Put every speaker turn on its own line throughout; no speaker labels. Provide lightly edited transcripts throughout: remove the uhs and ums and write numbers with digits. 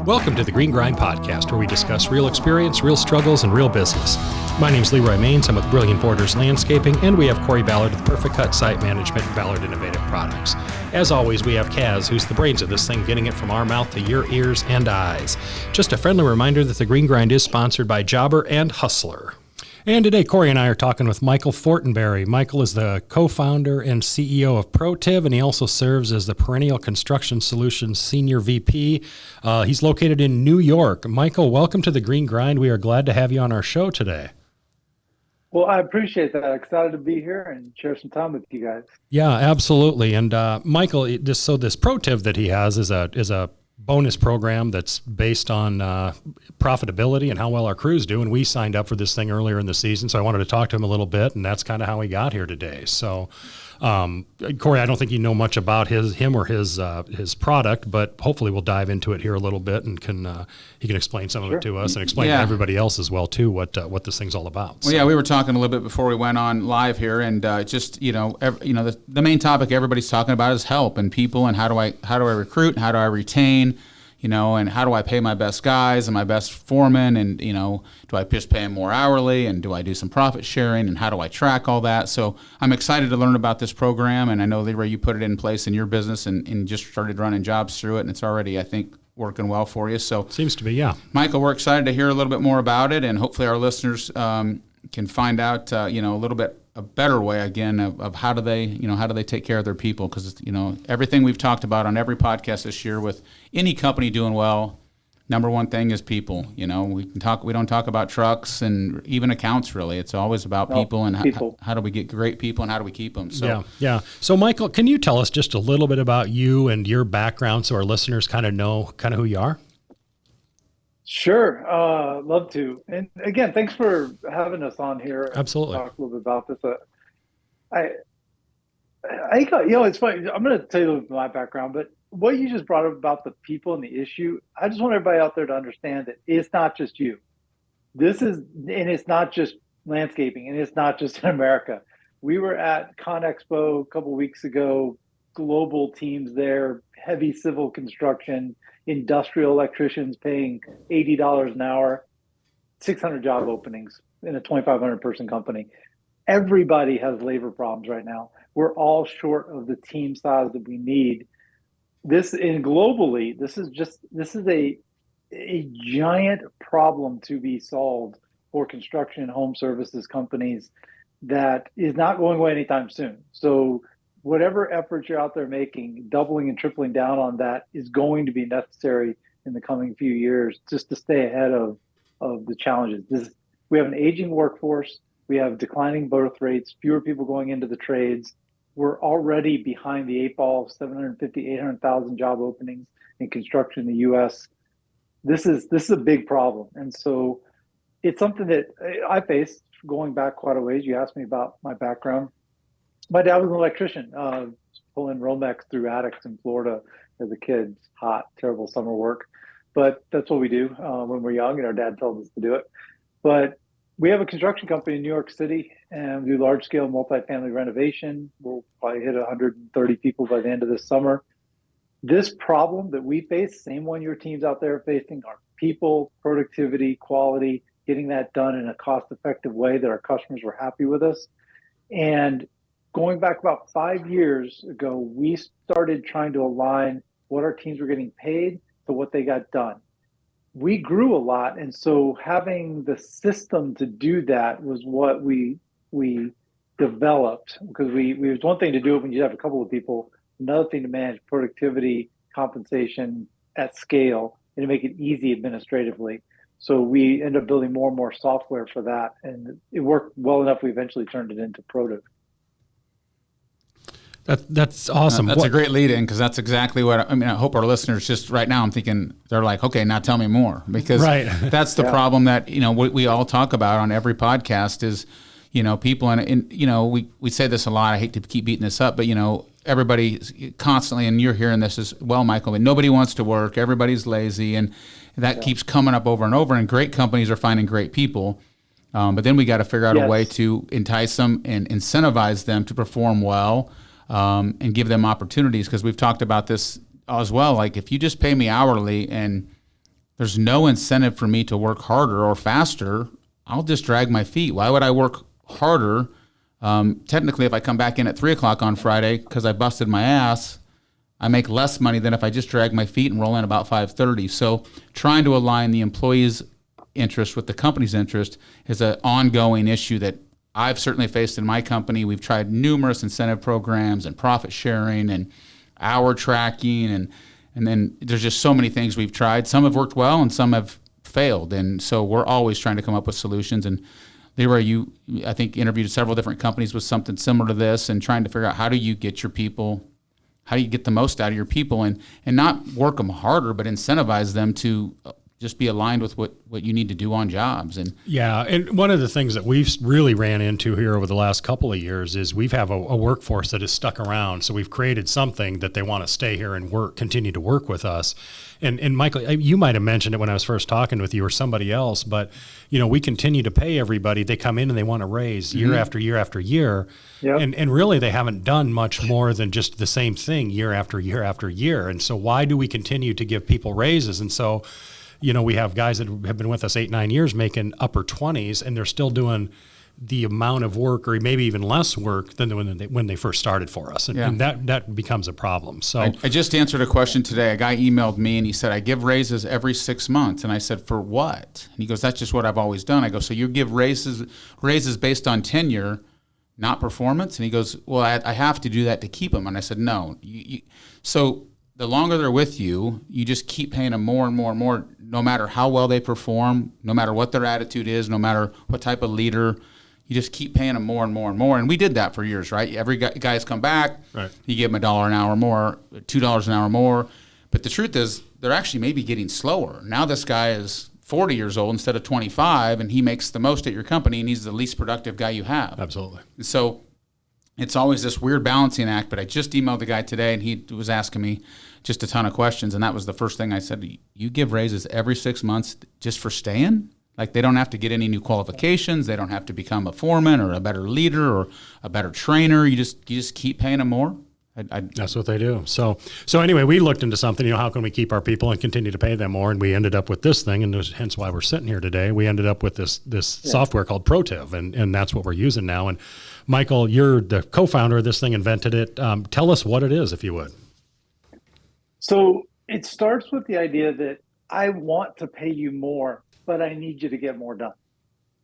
Welcome to the Green Grind Podcast, where we discuss real experience, real struggles, and real business. My name's Leroy Maines. I'm with Brilliant Borders Landscaping, and we have Corey Ballard with Perfect Cut Site Management and Ballard Innovative Products. As always, we have Kaz, who's the brains of this thing, getting it from our mouth to your ears and eyes. Just a friendly reminder that the Green Grind is sponsored by Jobber and Hustler. And today, Corey and I are talking with Michael Fortinberry. Michael is the co-founder and CEO of Protiv, and he also serves as the Perennial Construction Solutions Senior VP. He's located in New York. Michael, welcome to the Green Grind. We are glad to have you on our show today.
Well, I appreciate that. Excited to be here and share some time with you guys.
Yeah, absolutely. And Michael, this Protiv that he has is a bonus program that's based on profitability and how well our crews do. And we signed up for this thing earlier in the season, so I wanted to talk to him a little bit, and that's kind of how he got here today. So, Corey, I don't think you know much about him or his product, but hopefully we'll dive into it here a little bit, and he can explain some of it to us and explain to everybody else as well too what this thing's all about.
Well, we were talking a little bit before we went on live here, and the main topic everybody's talking about is help and people, and how do I recruit, and how do I retain, and how do I pay my best guys and my best foremen, and do I just pay them more hourly, and do I do some profit sharing, and how do I track all that? So I'm excited to learn about this program, and I know, Leroy, you put it in place in your business and just started running jobs through it, and it's already, I think, working well for you. So
seems to be, yeah.
Michael, we're excited to hear a little bit more about it, and hopefully our listeners can find out, a little bit a better way again of how do they take care of their people, because everything we've talked about on every podcast this year with any company doing well, number one thing is people. We don't talk about trucks and even accounts really. It's always about people and how do we get great people and how do we keep them. So
yeah. So Michael, can you tell us just a little bit about you and your background so our listeners kind of know who you are?
Sure, love to. And again, thanks for having us on here.
Absolutely.
Talk a little bit about this. It's funny. I'm going to tell you a little bit of my background, but what you just brought up about the people and the issue, I just want everybody out there to understand that it's not just you. It's not just landscaping, and it's not just in America. We were at ConExpo a couple weeks ago, global teams there, heavy civil construction, industrial electricians paying $80 an hour, 600 job openings in a 2,500 person company. Everybody has labor problems right now. We're all short of the team size that we need. Globally, this is a giant problem to be solved for construction and home services companies that is not going away anytime soon. So whatever efforts you're out there making, doubling and tripling down on that is going to be necessary in the coming few years just to stay ahead of the challenges. We have an aging workforce. We have declining birth rates, fewer people going into the trades. We're already behind the eight ball of 750, 800,000 job openings in construction in the U.S. This is a big problem. And so it's something that I faced going back quite a ways. You asked me about my background. My dad was an electrician, pulling Romex through attics in Florida as a kid. Hot, terrible summer work. But that's what we do when we're young, and our dad tells us to do it. But we have a construction company in New York City, and we do large-scale multifamily renovation. We'll probably hit 130 people by the end of this summer. This problem that we face, same one your teams out there are facing, are people, productivity, quality, getting that done in a cost-effective way that our customers were happy with us. And going back about 5 years ago, we started trying to align what our teams were getting paid to what they got done. We grew a lot, and so having the system to do that was what we developed, because it was one thing to do it when you have a couple of people, another thing to manage productivity, compensation at scale, and to make it easy administratively. So we ended up building more and more software for that, and it worked well enough we eventually turned it into Protiv.
That's awesome.
That's a great lead in, because that's exactly what I hope our listeners just right now, I'm thinking they're like, okay, now tell me more, because that's the problem that, we all talk about on every podcast is, people and we say this a lot. I hate to keep beating this up, but everybody constantly, and you're hearing this as well, Michael, but nobody wants to work. Everybody's lazy. And that keeps coming up over and over, and great companies are finding great people. But then we got to figure out a way to entice them and incentivize them to perform well. And give them opportunities, because we've talked about this as well. Like, if you just pay me hourly and there's no incentive for me to work harder or faster. I'll just drag my feet. Why would I work harder? Technically, if I come back in at 3 o'clock on Friday because I busted my ass, I make less money than if I just drag my feet and roll in about 5:30. So trying to align the employee's interest with the company's interest is an ongoing issue that I've certainly faced in my company. We've tried numerous incentive programs and profit sharing and hour tracking, and then there's just so many things we've tried. Some have worked well and some have failed. And so we're always trying to come up with solutions. And Leroy, you, I think, interviewed several different companies with something similar to this and trying to figure out how do you get the most out of your people and not work them harder, but incentivize them to just be aligned with what you need to do on jobs. And
yeah, and one of the things that we've really ran into here over the last couple of years is we have a workforce that is stuck around. So we've created something that they want to stay here and continue to work with us. And Michael, you might have mentioned it when I was first talking with you or somebody else, but we continue to pay everybody. They come in and they want to raise year after year after year. Yep. And really they haven't done much more than just the same thing year after year after year. And so why do we continue to give people raises? And so we have guys that have been with us 8-9 years making upper 20s, and they're still doing the amount of work or maybe even less work than when they first started for us. And that becomes a problem. So
I just answered a question today. A guy emailed me and he said, I give raises every 6 months. And I said, for what? And he goes, that's just what I've always done. I go, so you give raises based on tenure, not performance? And he goes, well, I have to do that to keep them. And I said, no. So the longer they're with you, you just keep paying them more and more and more, no matter how well they perform, no matter what their attitude is, no matter what type of leader. You just keep paying them more and more and more. And we did that for years, right? Every guy's come back, right. You give them $1 an hour more, $2 an hour more. But the truth is, they're actually maybe getting slower. Now this guy is 40 years old instead of 25, and he makes the most at your company, and he's the least productive guy you have.
Absolutely.
And so it's always this weird balancing act. But I just emailed the guy today, and he was asking me just a ton of questions. And that was the first thing I said, you give raises every 6 months just for staying? Like, they don't have to get any new qualifications. They don't have to become a foreman or a better leader or a better trainer. You just keep paying them more.
That's what they do. So anyway, we looked into something, how can we keep our people and continue to pay them more? And we ended up with this thing, and hence why we're sitting here today. We ended up with this software called Protiv, and that's what we're using now. And Michael, you're the co-founder of this thing, invented it. Tell us what it is, if you would.
So it starts with the idea that I want to pay you more, but I need you to get more done.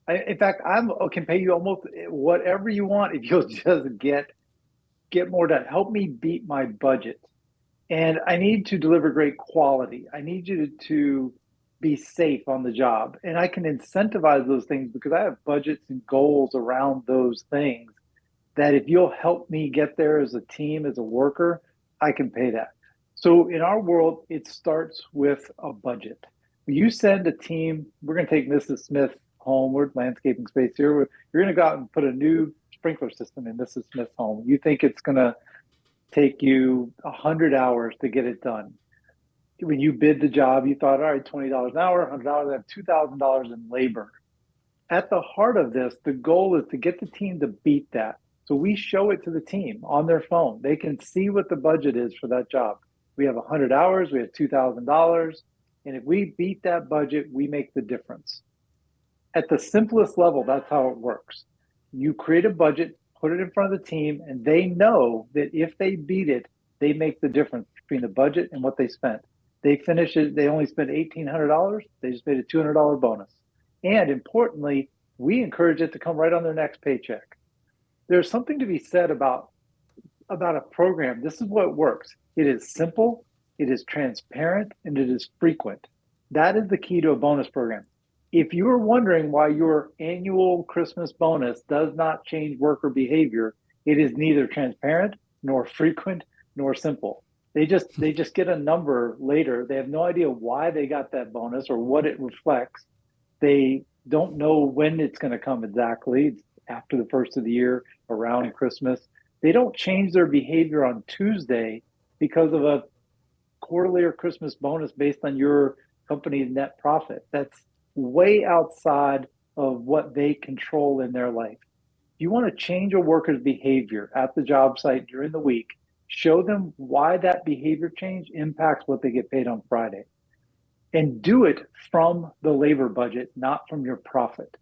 In fact, I can pay you almost whatever you want if you'll just get more done. Help me beat my budget. And I need to deliver great quality. I need you to be safe on the job. And I can incentivize those things because I have budgets and goals around those things that if you'll help me get there as a team, as a worker, I can pay that. So in our world, it starts with a budget. You send a team, we're going to take Mrs. Smith home, we're landscaping space here. You're going to go out and put a new sprinkler system in Mrs. Smith's home. You think it's going to take you 100 hours to get it done. When you bid the job, you thought, all right, $20 an hour, $100, I have $2,000 in labor. At the heart of this, the goal is to get the team to beat that. So we show it to the team on their phone. They can see what the budget is for that job. We have 100 hours, we have $2,000. And if we beat that budget, we make the difference. At the simplest level, that's how it works. You create a budget, put it in front of the team, and they know that if they beat it, they make the difference between the budget and what they spent. They finish it, they only spent $1,800, they just made a $200 bonus. And importantly, we encourage it to come right on their next paycheck. There's something to be said about a program. This is what works. It is simple, it is transparent, and it is frequent. That is the key to a bonus program. If you are wondering why your annual Christmas bonus does not change worker behavior, it is neither transparent nor frequent nor simple. They just get a number later. They have no idea why they got that bonus or what it reflects. They don't know when it's going to come exactly. It's after the first of the year, around Christmas. They don't change their behavior on Tuesday because of a quarterly or Christmas bonus based on your company's net profit. That's way outside of what they control in their life. If you want to change a worker's behavior at the job site during the week, show them why that behavior change impacts what they get paid on Friday. and do it from the labor budget, not from your profit.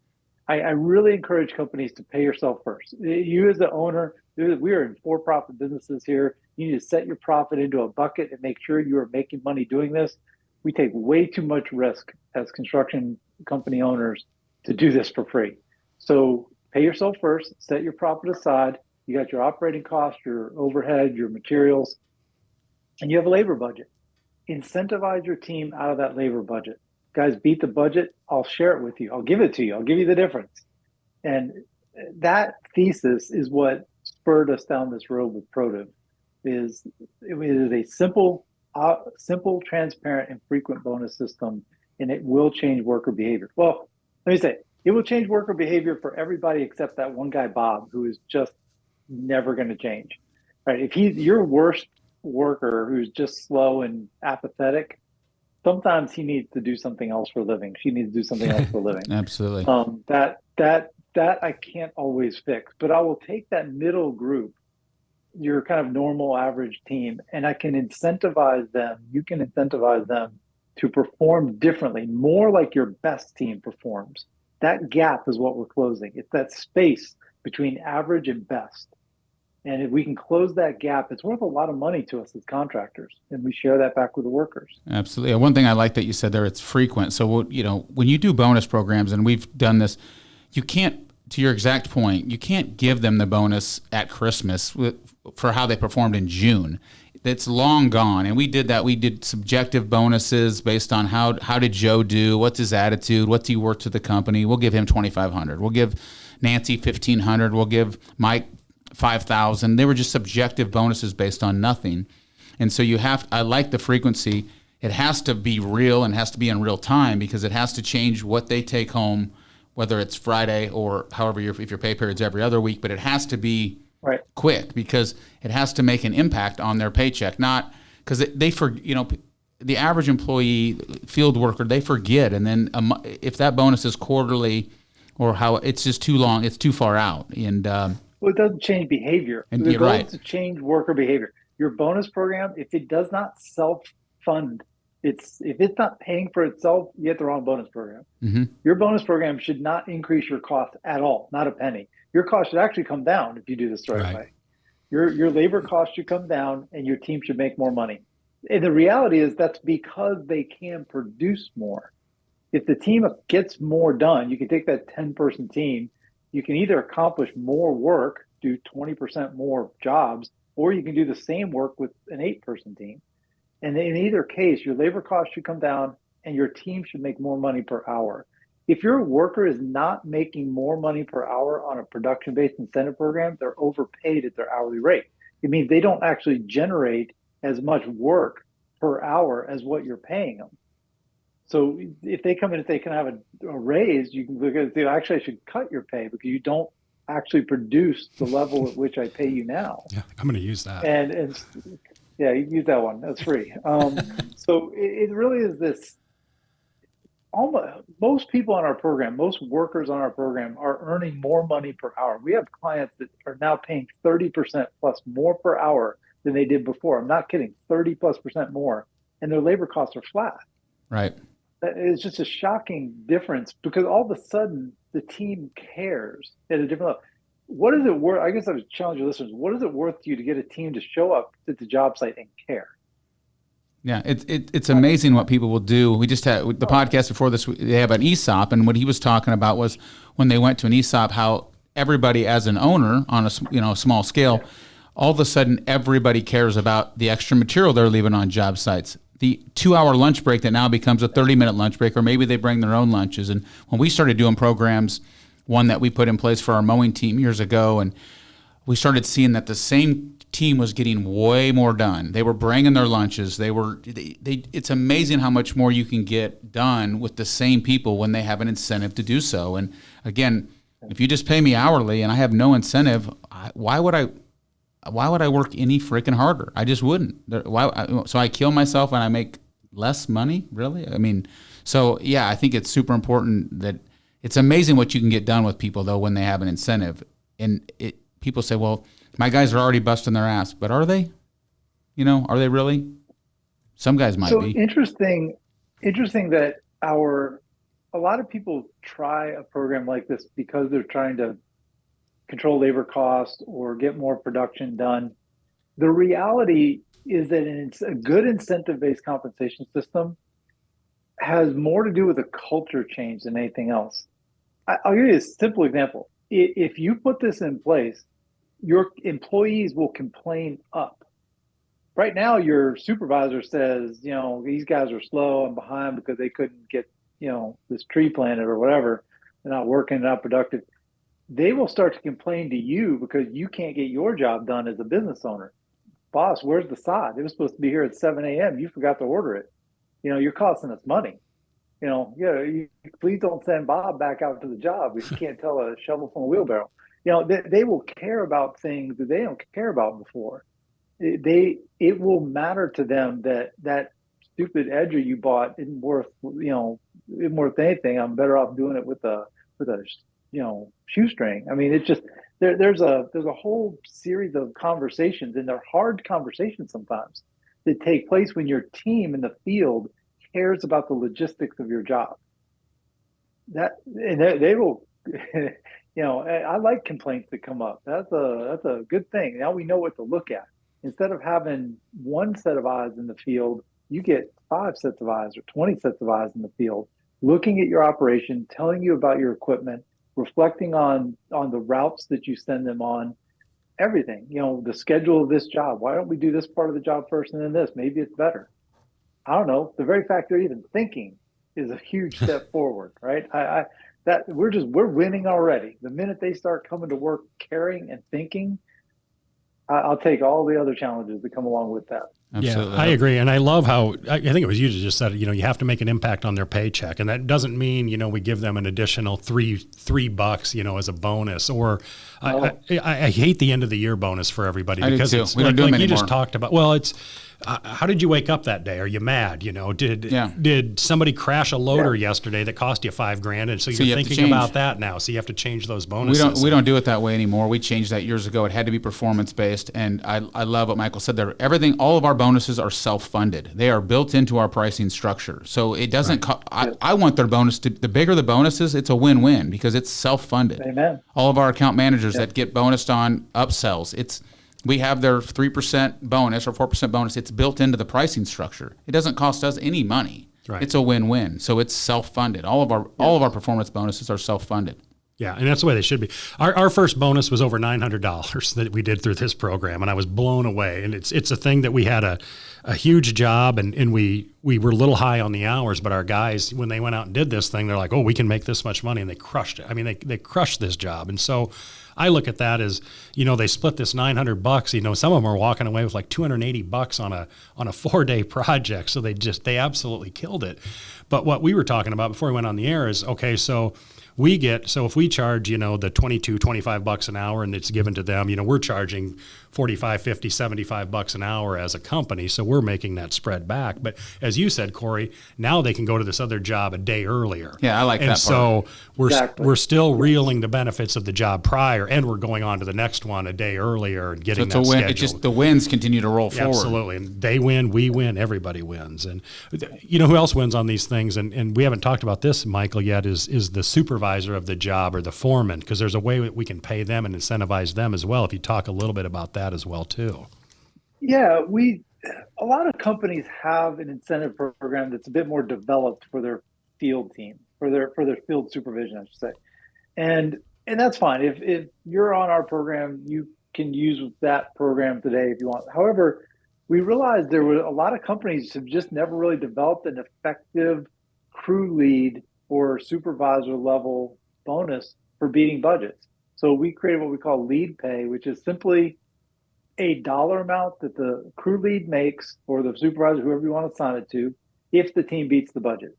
I really encourage companies to pay yourself first. You as the owner, we are in for-profit businesses here. You need to set your profit into a bucket and make sure you are making money doing this. We take way too much risk as construction company owners to do this for free. So pay yourself first, set your profit aside. You got your operating costs, your overhead, your materials, and you have a labor budget. Incentivize your team out of that labor budget. Guys, beat the budget. I'll share it with you. I'll give it to you. I'll give you the difference. And that thesis is what spurred us down this road with Protiv. It is a simple, transparent, and frequent bonus system, and it will change worker behavior. Well, let me say, it will change worker behavior for everybody except that one guy, Bob, who is just never going to change. Right? If he's your worst worker who's just slow and apathetic, sometimes he needs to do something else for a living. She needs to do something else for a living.
Absolutely.
That I can't always fix, but I will take that middle group, your kind of normal average team, and I can incentivize them. You can incentivize them to perform differently, more like your best team performs. That gap is what we're closing. It's that space between average and best. And if we can close that gap, it's worth a lot of money to us as contractors, and we share that back with the workers.
Absolutely. One thing I like that you said there, it's frequent. So, when you do bonus programs, and we've done this, you can't, to your exact point, you can't give them the bonus at Christmas for how they performed in June. It's long gone. And we did that. We did subjective bonuses based on how did Joe do? What's his attitude? What's he worth to the company? We'll give him $2,500. We'll give Nancy $1,500. We'll give Mike $5,000. They were just subjective bonuses based on nothing. And so I like the frequency. It has to be real and has to be in real time, because it has to change what they take home, whether it's Friday or however if your pay period's every other week, but it has to be quick, because it has to make an impact on their paycheck. Not because the average employee, field worker, they forget. And then if that bonus is quarterly or how, it's just too long, it's too far out. And,
well, it doesn't change behavior.
And
the goal
right.
is to change worker behavior. Your bonus program, if it does not self-fund, if it's not paying for itself, you get the wrong bonus program.
Mm-hmm.
Your bonus program should not increase your cost at all, not a penny. Your cost should actually come down if you do this the right way. Your labor cost should come down, and your team should make more money. And the reality is that's because they can produce more. If the team gets more done, you can take that 10-person team, you can either accomplish more work, do 20% more jobs, or you can do the same work with an 8-person team. And in either case, your labor cost should come down and your team should make more money per hour. If your worker is not making more money per hour on a production-based incentive program, they're overpaid at their hourly rate. It means they don't actually generate as much work per hour as what you're paying them. So if they come in and they can have a raise, you can look at it, actually I should cut your pay because you don't actually produce the level at which I pay you now.
Yeah, I'm going to use that.
And yeah, you can use that one. That's free. So it really is this. Most people on our program, most workers on our program are earning more money per hour. We have clients that are now paying 30% plus more per hour than they did before. I'm not kidding, 30+% more, and their labor costs are flat.
Right.
It's just a shocking difference because all of a sudden the team cares at a different level. What is it worth? I guess I would challenge your listeners. What is it worth to you to get a team to show up at the job site and care?
Yeah, it's amazing what people will do. We just had the podcast before this. They have an ESOP, and what he was talking about was when they went to an ESOP, how everybody as an owner on a small scale, all of a sudden everybody cares about the extra material they're leaving on job sites. The 2-hour lunch break that now becomes a 30-minute lunch break, or maybe they bring their own lunches. And when we started doing programs, one that we put in place for our mowing team years ago, and we started seeing that the same team was getting way more done. They were bringing their lunches. It's amazing how much more you can get done with the same people when they have an incentive to do so. And again, if you just pay me hourly and I have no incentive, why would I work any freaking harder? I just wouldn't. So I kill myself and I make less money, really? I mean, so yeah, I think it's super important that it's amazing what you can get done with people though when they have an incentive. And people say, well, my guys are already busting their ass, but are they? Are they really? Some guys might be.
Interesting interesting that a lot of people try a program like this because they're trying to control labor costs or get more production done. The reality is that it's a good incentive-based compensation system has more to do with a culture change than anything else. I'll give you a simple example. If you put this in place, your employees will complain up. Right now, your supervisor says, these guys are slow and behind because they couldn't get, this tree planted or whatever. They're not working, not productive. They will start to complain to you because you can't get your job done as a business owner. Boss, where's the sod? It was supposed to be here at 7 a.m. You forgot to order it. You're costing us money. Please don't send Bob back out to the job. We can't tell a shovel from a wheelbarrow. They will care about things that they don't care about before. It will matter to them that stupid edger you bought isn't worth anything. I'm better off doing it with a shoestring. I mean, it's just there's a whole series of conversations, and they're hard conversations sometimes that take place when your team in the field cares about the logistics of your job. They will, I like complaints that come up. That's a good thing. Now we know what to look at. Instead of having one set of eyes in the field, you get 5 sets of eyes or 20 sets of eyes in the field, looking at your operation, telling you about your equipment, reflecting on the routes that you send them on, everything, the schedule of this job. Why don't we do this part of the job first and then this? Maybe it's better. I don't know. The very fact they're even thinking is a huge step forward, right? We're winning already. The minute they start coming to work, caring and thinking, I'll take all the other challenges that come along with that.
Absolutely. Yeah, I agree. And I love how, I think it was you that just said, you have to make an impact on their paycheck. And that doesn't mean, we give them an additional $3, as a bonus, or I hate the end of the year bonus for everybody because it's
we don't do them
you
anymore.
Just talked about. Well, it's, how did you wake up that day? Are you mad? Did somebody crash a loader yesterday that cost you $5,000? And so you're thinking about that now. So you have to change those bonuses.
We don't do it that way anymore. We changed that years ago. It had to be performance based. And I love what Michael said there. All of our bonuses are self-funded. They are built into our pricing structure. So it doesn't, I want their bonus to, the bigger the bonuses, it's a win-win because it's self-funded.
Amen.
All of our account managers that get bonused on upsells, we have their 3% bonus or 4% bonus. It's built into the pricing structure. It doesn't cost us any money.
Right.
It's a win-win. So it's self-funded. All of our performance bonuses are self-funded.
Yeah, and that's the way they should be. Our first bonus was over $900 that we did through this program, and I was blown away. And it's a thing that we had a huge job, and we were a little high on the hours, but our guys, when they went out and did this thing, they're like, oh, we can make this much money, and they crushed it. I mean, they crushed this job. And so I look at that as, they split this $900. Some of them are walking away with like $280 on a 4-day project. So they absolutely killed it. But what we were talking about before we went on the air is, okay, so if we charge, the $25 an hour and it's given to them, we're charging $45, $50, $75 an hour as a company. So we're making that spread back. But as you said, Corey, now they can go to this other job a day earlier.
Yeah, I like that part.
And so we're still reeling the benefits of the job prior, and we're going on to the next one a day earlier and getting that scheduled.
It's just the wins continue to roll forward.
Absolutely. And they win, we win, everybody wins. And who else wins on these things? And we haven't talked about this, Michael, yet, is the supervisor of the job or the foreman, because there's a way that we can pay them and incentivize them as well. If you talk a little bit about that as well too.
Yeah, a lot of companies have an incentive program that's a bit more developed for their field team, for their field supervision, I should say. And that's fine. If you're on our program, you can use that program today if you want. However, we realized there were a lot of companies have just never really developed an effective crew lead or supervisor level bonus for beating budgets. So we created what we call lead pay, which is simply a dollar amount that the crew lead makes, or the supervisor, whoever you want to assign it to, if the team beats the budget.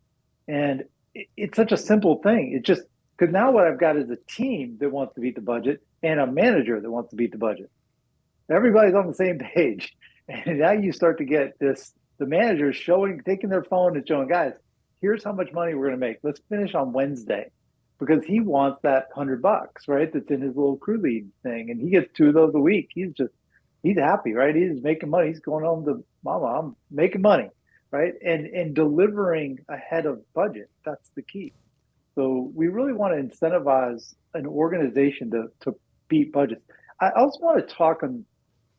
And it's such a simple thing. It's just because now what I've got is a team that wants to beat the budget and a manager that wants to beat the budget. Everybody's on the same page. And now you start to get the managers taking their phone and showing, guys, here's how much money we're going to make. Let's finish on Wednesday, because he wants that $100, right? That's in his little crew lead thing. And he gets 2 of those a week. He's happy, right? He's making money. He's going home to mama, I'm making money, right? And delivering ahead of budget. That's the key. So we really want to incentivize an organization to beat budgets. I also want to talk on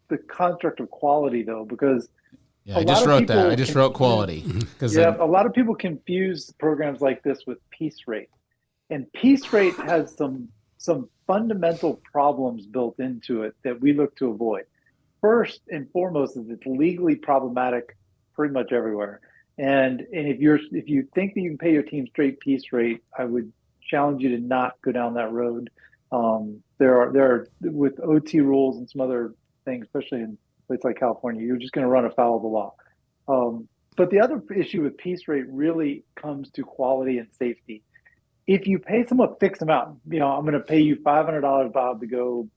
the construct of quality, though, because
I just wrote that. I just wrote quality.
A lot of people confuse programs like this with piece rate. And piece rate has some fundamental problems built into it that we look to avoid. First and foremost is it's legally problematic pretty much everywhere. And if you think that you can pay your team straight piece rate, I would challenge you to not go down that road. There are with OT rules and some other things, especially in places like California, you're just going to run afoul of the law. But the other issue with piece rate really comes to quality and safety. If you pay someone a fixed amount, I'm going to pay you $500, Bob, to go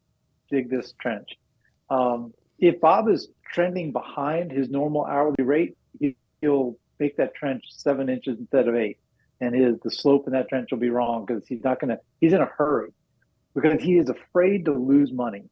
dig this trench. If Bob is trending behind his normal hourly rate, he'll make that trench 7 inches instead of 8, and the slope in that trench will be wrong because he's in a hurry because he is afraid to lose money.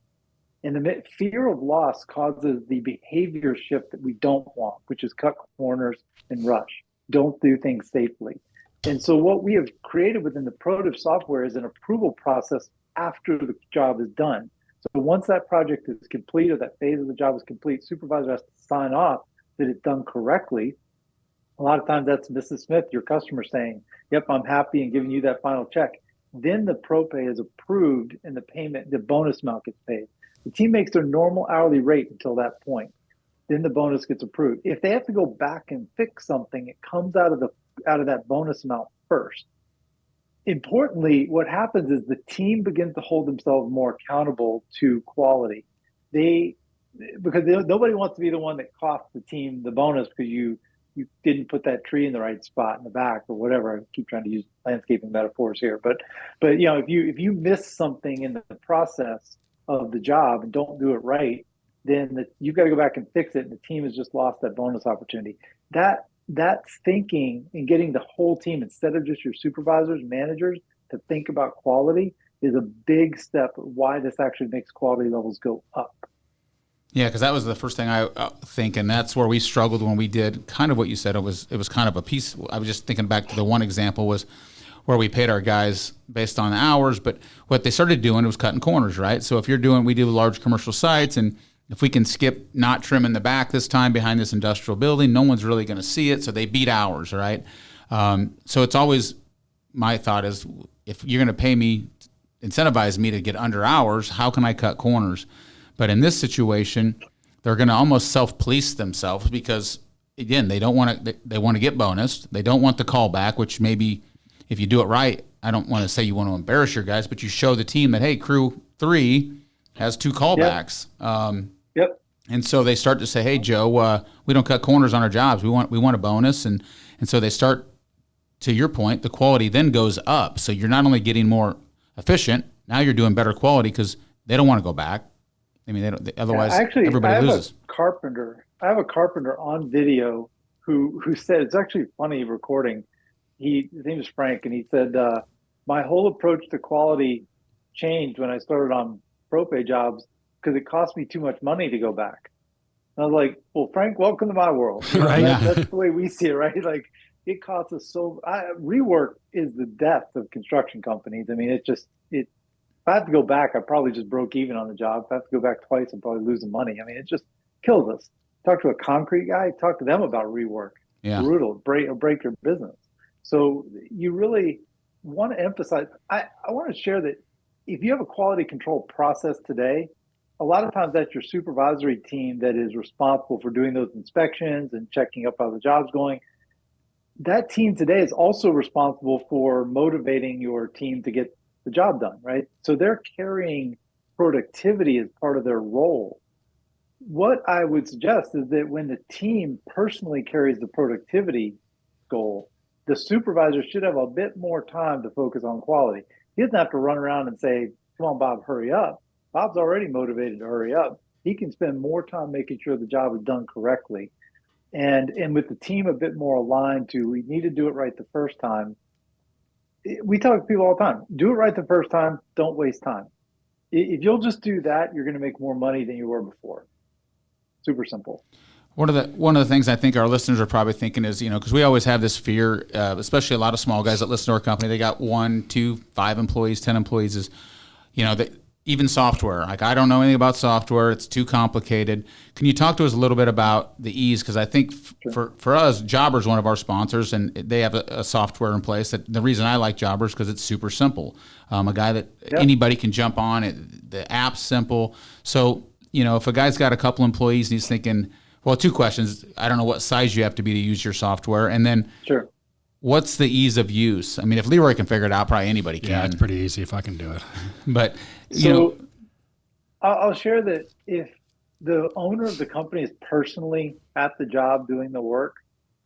And the fear of loss causes the behavior shift that we don't want, which is cut corners and rush. Don't do things safely. And so what we have created within the Protiv software is an approval process after the job is done. So once that project is complete or that phase of the job is complete, supervisor has to sign off that it's done correctly. A lot of times that's Mrs. Smith, your customer, saying, yep, I'm happy, and giving you that final check. Then the ProPay is approved and the bonus amount gets paid. The team makes their normal hourly rate until that point. Then the bonus gets approved. If they have to go back and fix something, it comes out of that bonus amount first. Importantly, what happens is the team begins to hold themselves more accountable to quality. Because nobody wants to be the one that costs the team the bonus because you didn't put that tree in the right spot in the back or whatever. I keep trying to use landscaping metaphors here, but if you miss something in the process of the job and don't do it right, then you've got to go back and fix it, and the team has just lost that bonus opportunity. That's thinking and getting the whole team, instead of just your supervisors, managers, to think about quality is a big step of why this actually makes quality levels go up.
Yeah, because that was the first thing I think, and that's where we struggled when we did kind of what you said. It was kind of a piece. I was just thinking back to the one example was where we paid our guys based on hours, but what they started doing was cutting corners, right? So if we do large commercial sites, and if we can skip not trimming the back this time behind this industrial building, no one's really going to see it, so they beat hours, right? So it's always, my thought is, if you're going to pay me, incentivize me to get under hours, how can I cut corners? But in this situation, they're going to almost self-police themselves because, again, they want to get bonused. They don't want the callback, which maybe if you do it right, I don't want to say you want to embarrass your guys, but you show the team that, hey, crew 3 has 2 callbacks.
Yep.
And so they start to say, hey, Joe, we don't cut corners on our jobs. We want a bonus. And so they start, to your point, the quality then goes up. So you're not only getting more efficient, now you're doing better quality because they don't want to go back. I mean, otherwise everybody loses.
I have a carpenter on video who said, it's actually funny recording. His name is Frank, and he said, my whole approach to quality changed when I started on ProPay jobs because it cost me too much money to go back. And I was like, well, Frank, welcome to my world.
Right.
That's the way we see it, right? Like, it costs us rework is the death of construction companies. I mean, if I have to go back, I probably just broke even on the job. If I have to go back twice, I'm probably losing money. I mean, it just kills us. Talk to a concrete guy, talk to them about rework.
Yeah.
Brutal, break your business. So you really want to emphasize, I want to share that if you have a quality control process today, a lot of times that's your supervisory team that is responsible for doing those inspections and checking up how the job's going. That team today is also responsible for motivating your team to get the job done, right? So they're carrying productivity as part of their role. What I would suggest is that when the team personally carries the productivity goal, the supervisor should have a bit more time to focus on quality. He doesn't have to run around and say, come on, Bob, hurry up. Bob's already motivated to hurry up. He can spend more time making sure the job is done correctly. And with the team a bit more aligned to, we need to do it right the first time. We talk to people all the time. Do it right the first time. Don't waste time. If you'll just do that, you're going to make more money than you were before. Super simple.
One of the things I think our listeners are probably thinking is, because we always have this fear, especially a lot of small guys that listen to our company, they got 1, 2, 5 employees, 10 employees, is, that even software. Like, I don't know anything about software. It's too complicated. Can you talk to us a little bit about the ease? Because I think for us, Jobber's one of our sponsors, and they have a software in place. That the reason I like Jobber's because it's super simple. A guy that anybody can jump on. The app's simple. So, if a guy's got a couple employees and he's thinking, well, 2 questions. I don't know what size you have to be to use your software. And then what's the ease of use? I mean, if Leroy can figure it out, probably anybody can.
Yeah, it's pretty easy if I can do it.
But,
I'll share that if the owner of the company is personally at the job doing the work,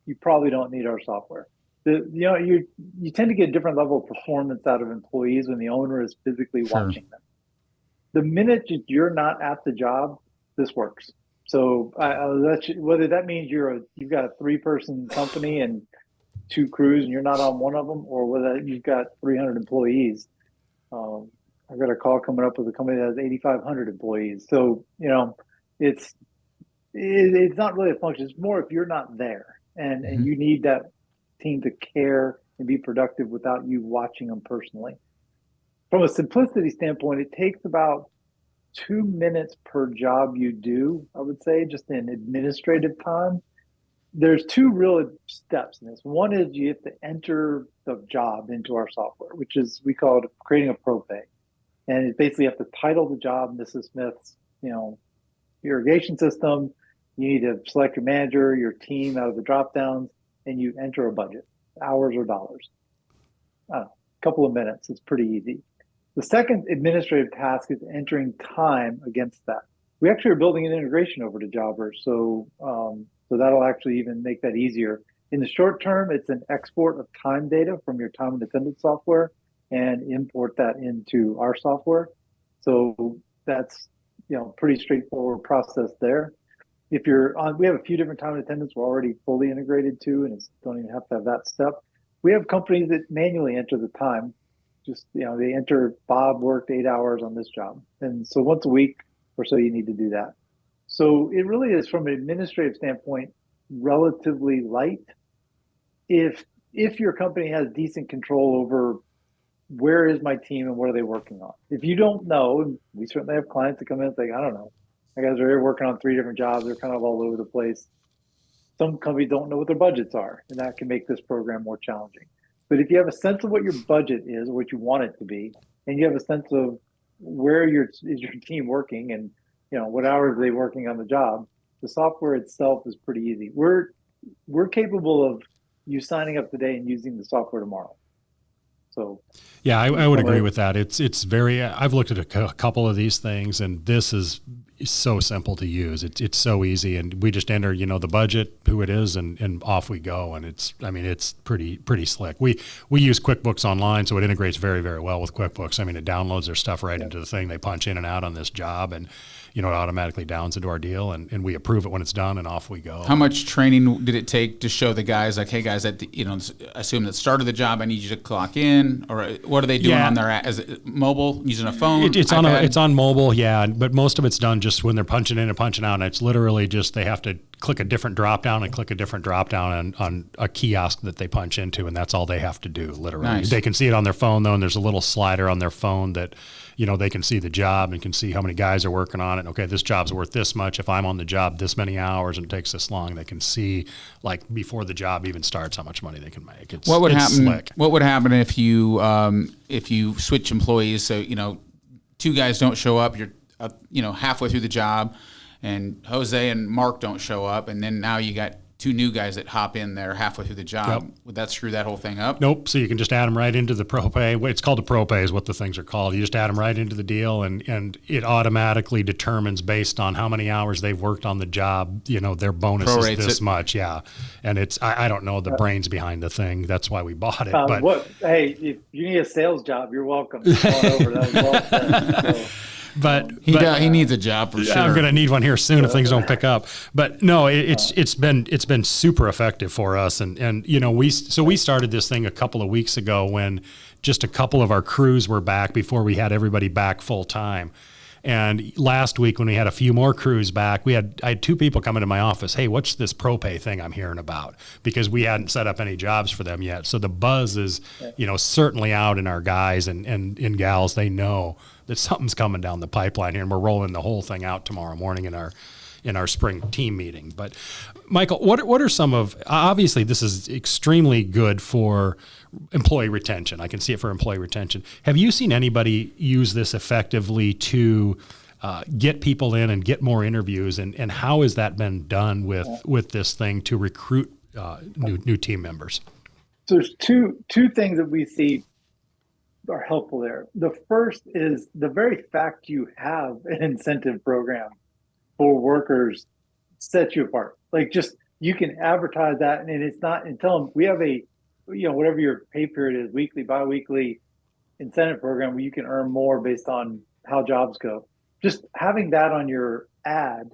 you probably don't need our software. You tend to get a different level of performance out of employees when the owner is physically watching them. The minute that you're not at the job, this works. So whether that means you've got a 3-person company and 2 crews and you're not on one of them, or whether you've got 300 employees. I've got a call coming up with a company that has 8,500 employees. So, it's not really a function. It's more if you're not there and you need that team to care and be productive without you watching them personally. From a simplicity standpoint, it takes about 2 minutes per job you do, I would say, just in administrative time. There's 2 real steps in this. One is you have to enter the job into our software, which is, we call it creating a ProPay. And it basically, you have to title the job Mrs. Smith's, irrigation system. You need to select your manager, your team out of the drop downs, and you enter a budget, hours or dollars. A couple of minutes. It's pretty easy. The second administrative task is entering time against that. We actually are building an integration over to Jobber, so that'll actually even make that easier. In the short term, it's an export of time data from your time and attendance software and import that into our software. So that's pretty straightforward process there. If you're on, we have a few different time and attendance we're already fully integrated to, and don't even have to have that step. We have companies that manually enter the time. Just, they enter Bob worked 8 hours on this job. And so once a week or so, you need to do that. So it really is, from an administrative standpoint, relatively light. If your company has decent control over where is my team and what are they working on. If you don't know, we certainly have clients that come in and say, I don't know. My guys are here working on 3 different jobs. They're kind of all over the place. Some companies don't know what their budgets are, and that can make this program more challenging. But if you have a sense of what your budget is, or what you want it to be, and you have a sense of where is your team working and what hours are they working on the job, the software itself is pretty easy. We're capable of you signing up today and using the software tomorrow. So
yeah, I would agree with that. It's very. I've looked at a couple of these things, and this is so simple to use. It's so easy, and we just enter the budget, who it is, and off we go. And it's pretty slick. We use QuickBooks Online, so it integrates very, very well with QuickBooks. It downloads their stuff right into the thing. They punch in and out on this job, and it automatically downs into our deal, and we approve it when it's done, and off we go.
How much training did it take to show the guys, like, hey guys, assume that start of the job, I need you to clock in, or what are they doing on their, is it mobile, using a phone?
It's on mobile, yeah, but most of it's done just when they're punching in and punching out, and it's literally just they have to click a different drop down and click a different drop down on a kiosk that they punch into, and that's all they have to do, literally.
Nice.
They can see it on their phone, though, and there's a little slider on their phone that they can see the job and can see how many guys are working on it. Okay, this job's worth this much. If I'm on the job this many hours and it takes this long, they can see, like, before the job even starts, how much money they can make.
What would happen?
Slick.
What would happen if you switch employees? So 2 guys don't show up. You're halfway through the job, and Jose and Mark don't show up, and then now you got 2 new guys that hop in there halfway through the job. Yep. Would that screw that whole thing up?
Nope. So you can just add them right into the ProPay. It's called a ProPay is what the things are called. You just add them right into the deal, and it automatically determines based on how many hours they've worked on the job, their bonus is this much. Yeah. And I don't know the brains behind the thing. That's why we bought it. But
hey, if you need a sales job, you're welcome. Come on over. That was well said. So.
But
he needs a job for sure.
I'm going to need one here soon if things don't pick up. But no, it's been super effective for us, and we started this thing a couple of weeks ago when just a couple of our crews were back before we had everybody back full time. And last week when we had a few more crews back, I had two people come into my office. Hey, what's this ProPay thing I'm hearing about? Because we hadn't set up any jobs for them yet. So the buzz is, certainly out in our guys and gals. They know that something's coming down the pipeline here, and we're rolling the whole thing out tomorrow morning in our spring team meeting. But Michael, what are some of, obviously this is extremely good for employee retention. I can see it for employee retention. Have you seen anybody use this effectively to get people in and get more interviews? And how has that been done with this thing to recruit new team members?
So there's two things that we see are helpful there. The first is the very fact you have an incentive program for workers sets you apart. Like, just, you can advertise that, and it's not, and tell them we have a, whatever your pay period is, weekly, bi-weekly incentive program where you can earn more based on how jobs go. Just having that on your ad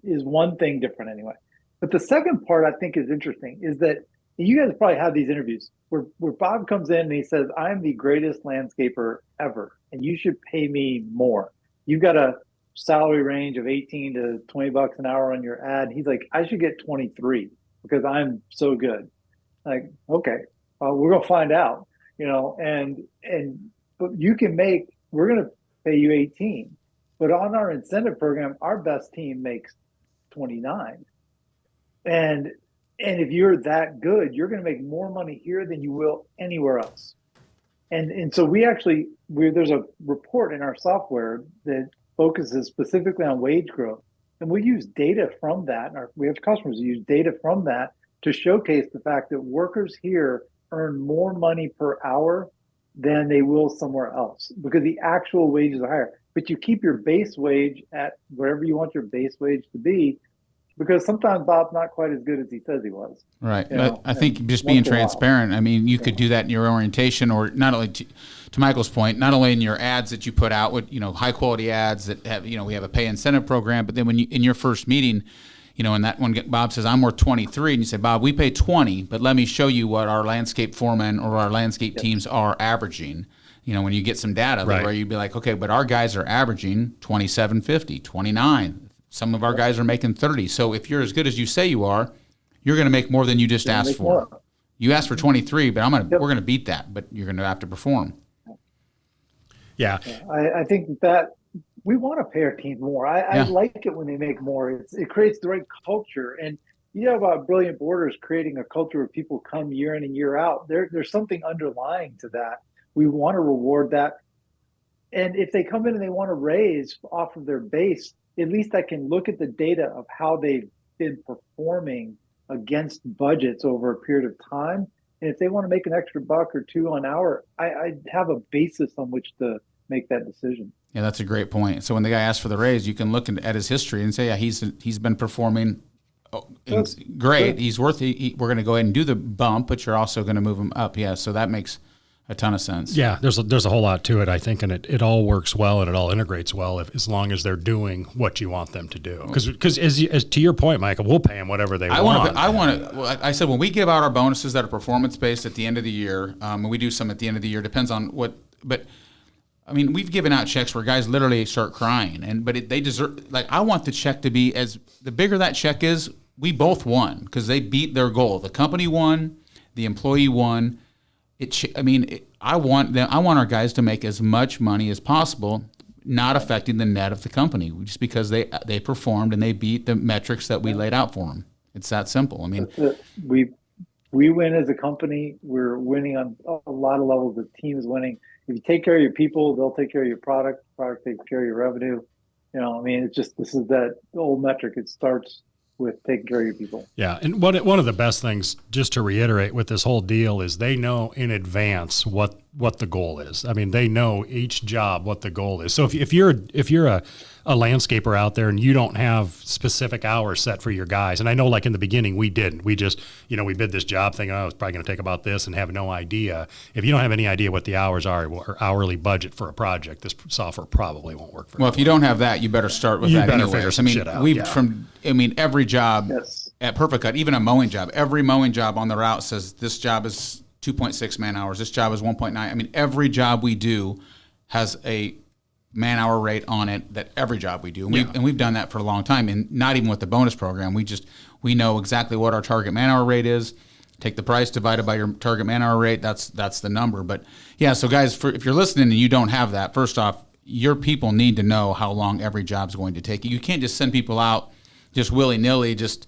is one thing different anyway. But the second part I think is interesting is that you guys probably have these interviews where Bob comes in and he says, I'm the greatest landscaper ever, and you should pay me more. You've got a salary range of 18 to 20 bucks an hour on your ad. He's like, I should get 23 because I'm so good. Like, okay, we're going to find out, but you can we're going to pay you 18, but on our incentive program, our best team makes 29. And if you're that good, you're going to make more money here than you will anywhere else. And so there's a report in our software that focuses specifically on wage growth. And we use data from that. And we have customers who use data from that to showcase the fact that workers here earn more money per hour than they will somewhere else because the actual wages are higher. But you keep your base wage at wherever you want your base wage to be, because sometimes Bob's not quite as good as he says he was.
Right. I think just being transparent, I mean, you could do that in your orientation, or not only to Michael's point, not only in your ads that you put out with, high quality ads that have, we have a pay incentive program, but then when in your first meeting, and that one, Bob says, I'm worth 23. And you say, Bob, we pay 20, but let me show you what our landscape foremen or our landscape teams are averaging. When you get some data where you'd be like, okay, but our guys are averaging 27.50, 29. Some of our guys are making 30. So if you're as good as you say you are, you're going to make more than you just asked for. More. You asked for 23, but we're going to beat that, but you're going to have to perform.
Yeah.
I think that we want to pay our teams more. I like it when they make more. It creates the right culture. And about Brilliant Borders creating a culture where people come year in and year out. There's something underlying to that. We want to reward that. And if they come in and they want to raise off of their base, at least I can look at the data of how they've been performing against budgets over a period of time. And if they want to make an extra buck or two an hour, I have a basis on which to make that decision.
Yeah, that's a great point. So when the guy asks for the raise, you can look at his history and say, yeah, he's been performing great. He's worth it. We're going to go ahead and do the bump, but you're also going to move him up. Yeah, so that makes a ton of sense.
Yeah, there's a whole lot to it, I think, and it all works well and it all integrates well as long as they're doing what you want them to do. Because as to your point, Michael, we'll pay them whatever they want.
I said when we give out our bonuses that are performance based at the end of the year, and we do some at the end of the year, depends on what. But I mean, we've given out checks where guys literally start crying, but they deserve. Like, I want the check to be the bigger that check is, we both won because they beat their goal. The company won, the employee won. I want our guys to make as much money as possible, not affecting the net of the company, just because they performed and they beat the metrics that we laid out for them. It's that simple. I mean,
we win as a company. We're winning on a lot of levels. The team is winning. If you take care of your people, they'll take care of your product. Product takes care of your revenue. It's just, this is that old metric. It starts with taking care of your people.
Yeah, and one of the best things, just to reiterate with this whole deal, is they know in advance what the goal is. I mean, they know each job what the goal is. So if you're a landscaper out there and you don't have specific hours set for your guys, and I know like in the beginning we didn't. We just, we bid this job thinking, it's probably going to take about this and have no idea. If you don't have any idea what the hours are or hourly budget for a project, this software probably won't work for you.
Well, if you don't have that, you better start with that anyways.
Shit out.
Every job at Perfect Cut, even a mowing job, every mowing job on the route says this job is 2.6 man hours. This job is 1.9. I mean, every job we do has a man-hour rate on it that every job we do. And we've done that for a long time, and not even with the bonus program. We know exactly what our target man-hour rate is. Take the price divided by your target man-hour rate. That's the number. But yeah, so guys, if you're listening and you don't have that, first off, your people need to know how long every job's going to take. You can't just send people out just willy-nilly, just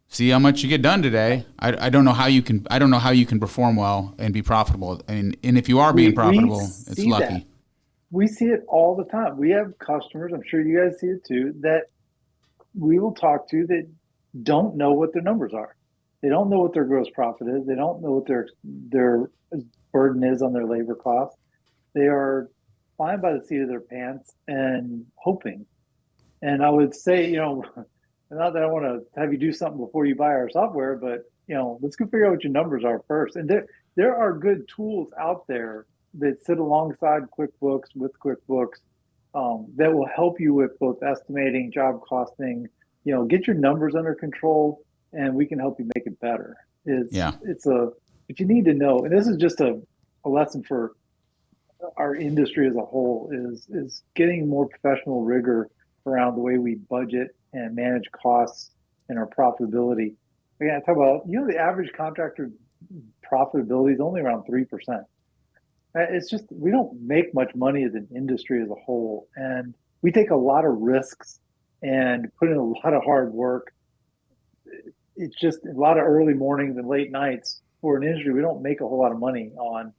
see how much you get done today. I don't know how you can perform well and be profitable. And if you are being profitable, it's lucky.
That. We see it all the time. We have customers, I'm sure you guys see it too, that we will talk to that don't know what their numbers are. They don't know what their gross profit is. They don't know what their burden is on their labor costs. They are flying by the seat of their pants and hoping. And I would say, not that I want to have you do something before you buy our software, but let's go figure out what your numbers are first. And there are good tools out there that sit alongside QuickBooks that will help you with both estimating, job costing, get your numbers under control, and we can help you make it better. But you need to know, and this is just a lesson for our industry as a whole, is getting more professional rigor around the way we budget and manage costs and our profitability. Again, I talk about, the average contractor profitability is only around 3%. It's just, we don't make much money as an industry as a whole. And we take a lot of risks and put in a lot of hard work. It's just a lot of early mornings and late nights for an industry we don't make a whole lot of money on.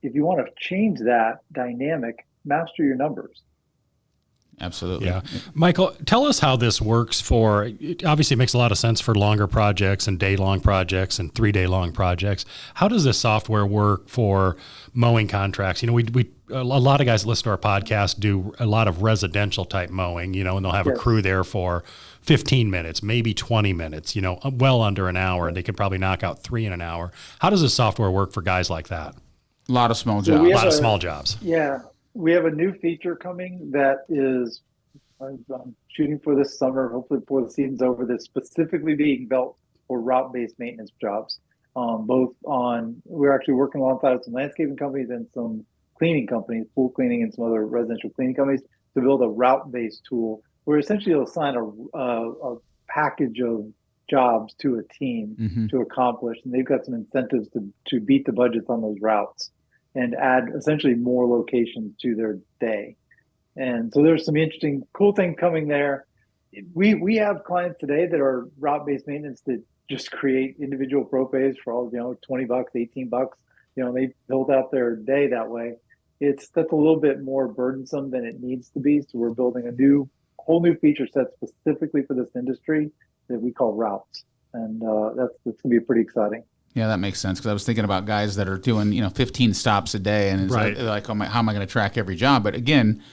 If you want to change that dynamic, master your numbers.
Absolutely.
Yeah. Michael, tell us how this works obviously it makes a lot of sense for longer projects and day-long projects and 3-day-long projects. How does this software work for mowing contracts? We a lot of guys that listen to our podcast do a lot of residential type mowing, and they'll have a crew there for 15 minutes, maybe 20 minutes, well under an hour, and they could probably knock out 3 in an hour. How does this software work for guys like that?
A lot of small jobs.
A lot of small jobs.
Yeah. We have a new feature coming that is, I'm shooting for this summer, hopefully before the season's over, that's specifically being built for route-based maintenance jobs. We're actually working alongside some landscaping companies and some cleaning companies, pool cleaning and some other residential cleaning companies, to build a route-based tool where essentially you'll assign a package of jobs to a team to accomplish, and they've got some incentives to beat the budgets on those routes and add essentially more locations to their day. And so there's some interesting, cool things coming there. We have clients today that are route-based maintenance that just create individual pro pays for all, $20, $18. They build out their day that way. That's a little bit more burdensome than it needs to be. So we're building a whole new feature set specifically for this industry that we call routes. And that's going to be pretty exciting.
Yeah, that makes sense, because I was thinking about guys that are doing 15 stops a day, and it's like, how am I going to track every job? But again,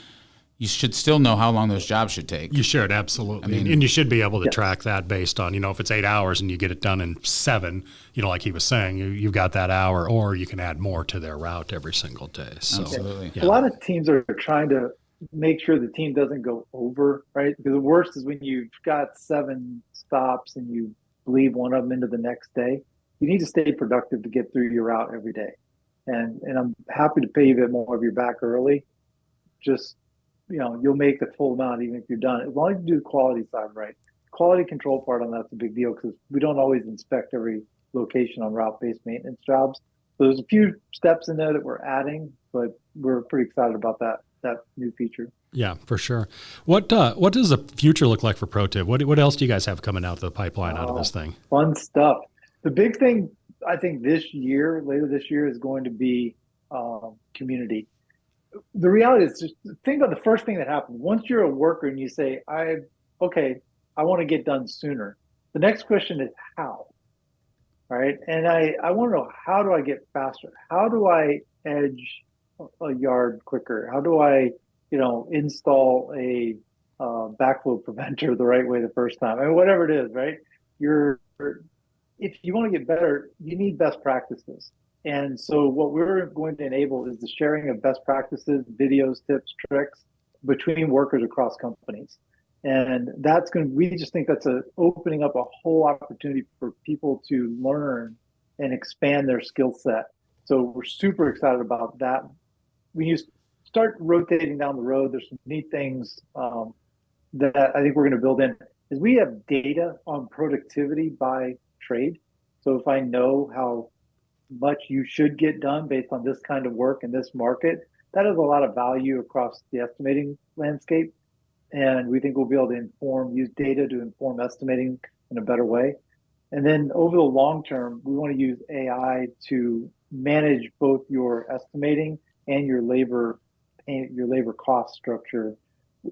you should still know how long those jobs should take.
You should, absolutely. And you should be able to track that based on, if it's 8 hours and you get it done in 7, like he was saying, you've got that hour, or you can add more to their route every single day. So,
absolutely.
Yeah. A lot of teams are trying to make sure the team doesn't go over, right? Because the worst is when you've got 7 stops and you bleed one of them into the next day. You need to stay productive to get through your route every day. And I'm happy to pay you a bit more if you're back early. Just, you'll make the full amount even if you're done. As long as you do the quality side right. Quality control part on that's a big deal, because we don't always inspect every location on route-based maintenance jobs. So there's a few steps in there that we're adding, but we're pretty excited about that new feature.
Yeah, for sure. What does the future look like for ProTip? What else do you guys have coming out of the pipeline out of this thing?
Fun stuff. The big thing, I think, later this year, is going to be community. The reality is, just think about the first thing that happens. Once you're a worker and you say, I want to get done sooner. The next question is how, right? And I want to know, how do I get faster? How do I edge a yard quicker? How do I, install a backflow preventer the right way the first time? I mean, whatever it is, right? If you want to get better, you need best practices. And so what we're going to enable is the sharing of best practices, videos, tips, tricks between workers across companies. And we just think that's opening up a whole opportunity for people to learn and expand their skill set. So we're super excited about that. We use start rotating down the road. There's some neat things that I think we're going to build in. Is we have data on productivity by trade. So if I know how much you should get done based on this kind of work in this market, that has a lot of value across the estimating landscape. And we think we'll be able to use data to inform estimating in a better way. And then over the long term, we want to use AI to manage both your estimating and your labor cost structure